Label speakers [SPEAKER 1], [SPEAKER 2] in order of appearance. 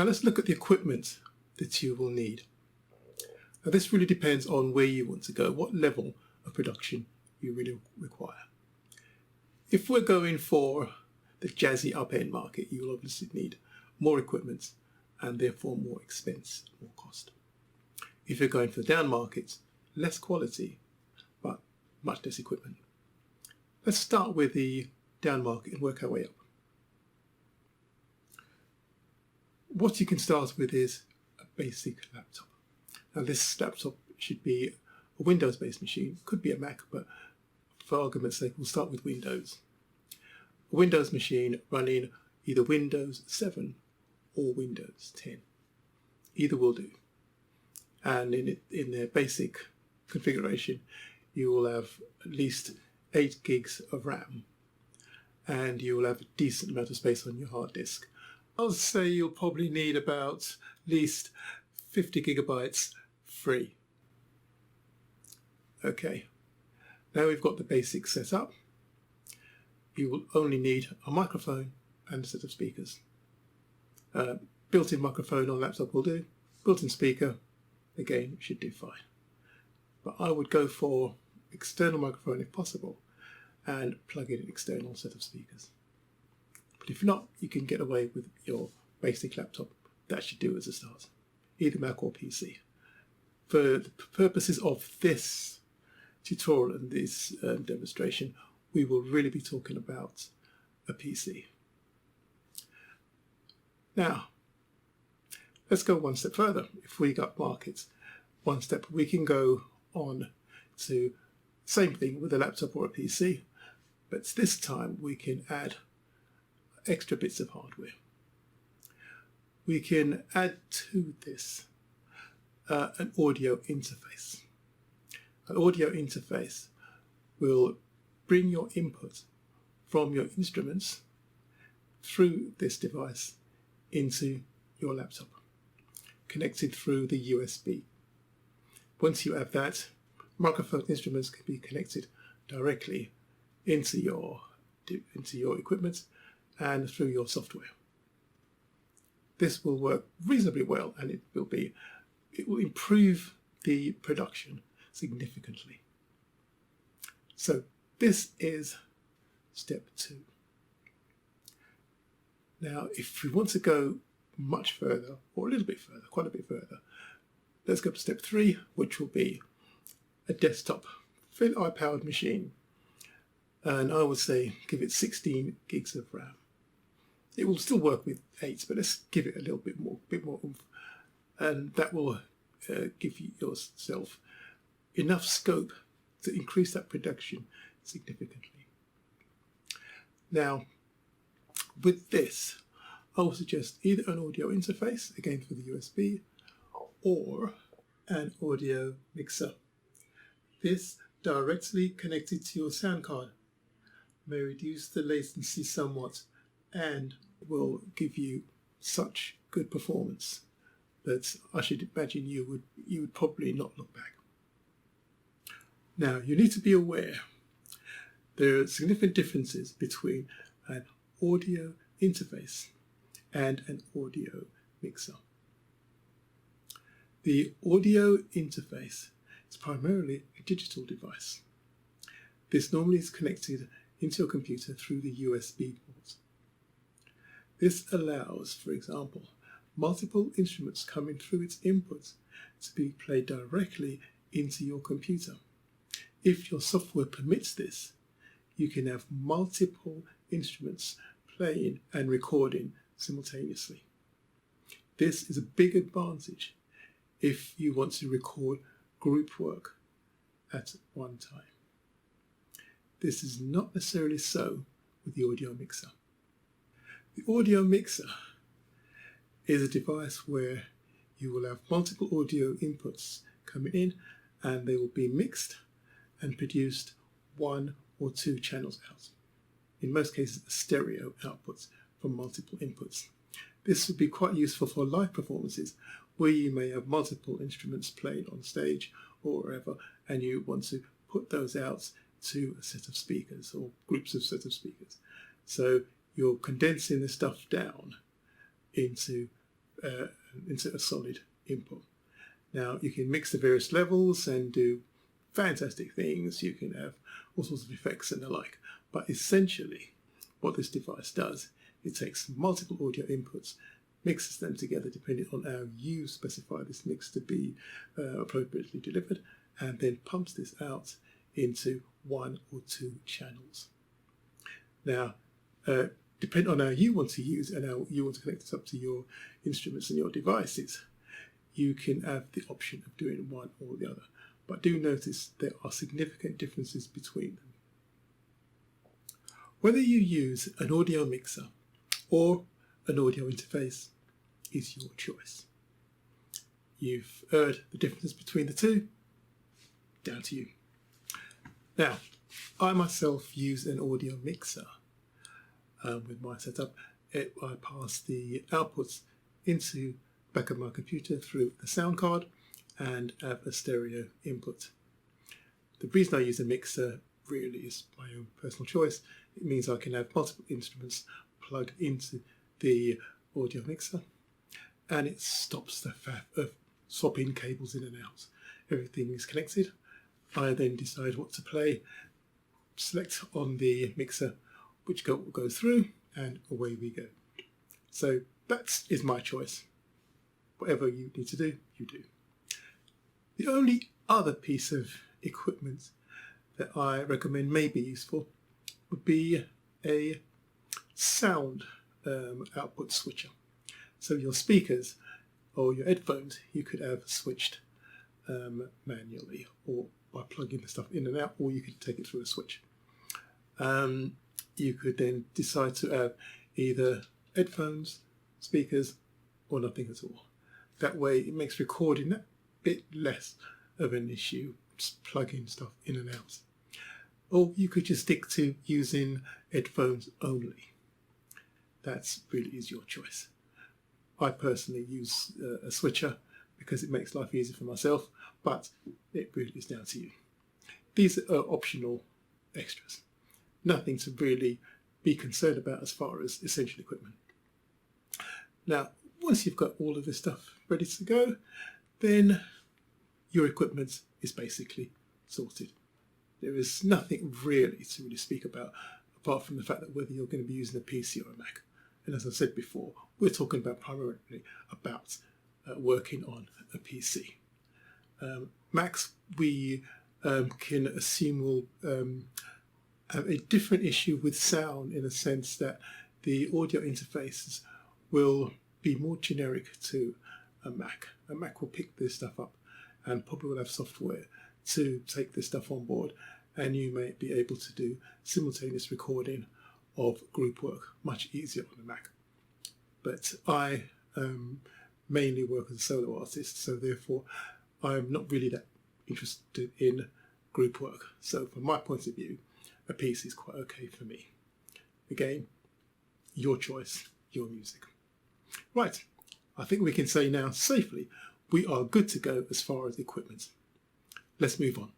[SPEAKER 1] let's look at the equipment that you will need. Now this really depends on where you want to go, what level of production you really require. If we're going for the jazzy up-end market, you will obviously need more equipment and therefore more expense, more cost. If you're going for the down market, less quality, but much less equipment. Let's start with the down market and work our way up. What you can start with is a basic laptop. Now this laptop should be a Windows-based machine, could be a Mac, but for argument's sake, we'll start with Windows. A Windows machine running either Windows 7 or Windows 10. Either will do. And in their basic configuration, you will have at least 8 gigs of RAM, and you will have a decent amount of space on your hard disk. I'll say you'll probably need about at least 50 gigabytes free. Okay, now we've got the basics set up. You will only need a microphone and a set of speakers. Built-in microphone on laptop will do. Built-in speaker, again, should do fine. But I would go for external microphone if possible and plug in an external set of speakers. But if not, you can get away with your basic laptop. That should do as a start, either Mac or PC. For the purposes of this tutorial and this demonstration, we will really be talking about a PC. Now, let's go one step further. If we got markets, one step, we can go on to same thing with a laptop or a PC, but this time we can add extra bits of hardware. We can add to this an audio interface. An audio interface will bring your input from your instruments through this device into your laptop, connected through the USB. Once you have that, microphone instruments can be connected directly into your equipment and through your software. This will work reasonably well, and it will improve the production significantly. So this is step 2. Now, if we want to go much further, or a little bit further, quite a bit further, let's go to step 3, which will be a desktop, fairly high-powered machine. And I would say give it 16 gigs of RAM. It will still work with 8, but let's give it a little bit more oomph. And that will give yourself enough scope to increase that production significantly. Now, with this, I would suggest either an audio interface, again for the USB, or an audio mixer. This directly connected to your sound card may reduce the latency somewhat and will give you such good performance that I should imagine you would probably not look back. Now, you need to be aware there are significant differences between an audio interface and an audio mixer. The audio interface is primarily a digital device. This normally is connected into your computer through the USB port. This allows, for example, multiple instruments coming through its inputs to be played directly into your computer. If your software permits this, you can have multiple instruments playing and recording simultaneously. This is a big advantage if you want to record group work at one time. This is not necessarily so with the audio mixer. The audio mixer is a device where you will have multiple audio inputs coming in, and they will be mixed and produced 1 or 2 channels out. In most cases, stereo outputs from multiple inputs. This would be quite useful for live performances where you may have multiple instruments playing on stage or wherever, and you want to put those out to a set of speakers or groups of set of speakers. So you're condensing the stuff down into insert a solid input. Now you can mix the various levels and do fantastic things. You can have all sorts of effects and the like. But essentially, what this device does, it takes multiple audio inputs, mixes them together depending on how you specify this mix to be appropriately delivered, and then pumps this out into 1 or 2 channels. Now, depending on how you want to use and how you want to connect this up to your instruments and your devices, you can have the option of doing one or the other. But do notice there are significant differences between them. Whether you use an audio mixer or an audio interface is your choice. You've heard the differences between the two, down to you. Now, I myself use an audio mixer with my setup. I pass the outputs into the back of my computer through the sound card and have a stereo input. The reason I use a mixer really is my own personal choice. It means I can have multiple instruments plugged into the audio mixer, and it stops the faff of swapping cables in and out. Everything is connected. I then decide what to play, select on the mixer which goes through, and away we go. So that is my choice. Whatever you need to do, you do. The only other piece of equipment that I recommend may be useful would be a sound output switcher. So your speakers or your headphones, you could have switched manually or by plugging the stuff in and out, or you could take it through a switch. You could then decide to have either headphones, speakers, or nothing at all. That way it makes recording that bit less of an issue, just plugging stuff in and out. Or you could just stick to using headphones only. That's really is your choice. I personally use a switcher because it makes life easier for myself, but it really is down to you. These are optional extras. Nothing to really be concerned about as far as essential equipment. Now, once you've got all of this stuff ready to go, then your equipment is basically sorted. There is nothing really to really speak about apart from the fact that whether you're going to be using a PC or a Mac. And as I said before, we're talking about primarily about working on a PC. Macs, we can assume will have a different issue with sound in the sense that the audio interfaces will be more generic to a Mac. A Mac will pick this stuff up and probably will have software to take this stuff on board, and you may be able to do simultaneous recording of group work much easier on the Mac. But I mainly work as a solo artist, so therefore I'm not really that interested in group work. So from my point of view, a PC is quite okay for me. Again, your choice, your music. Right, I think we can say now safely we are good to go as far as equipment. Let's move on.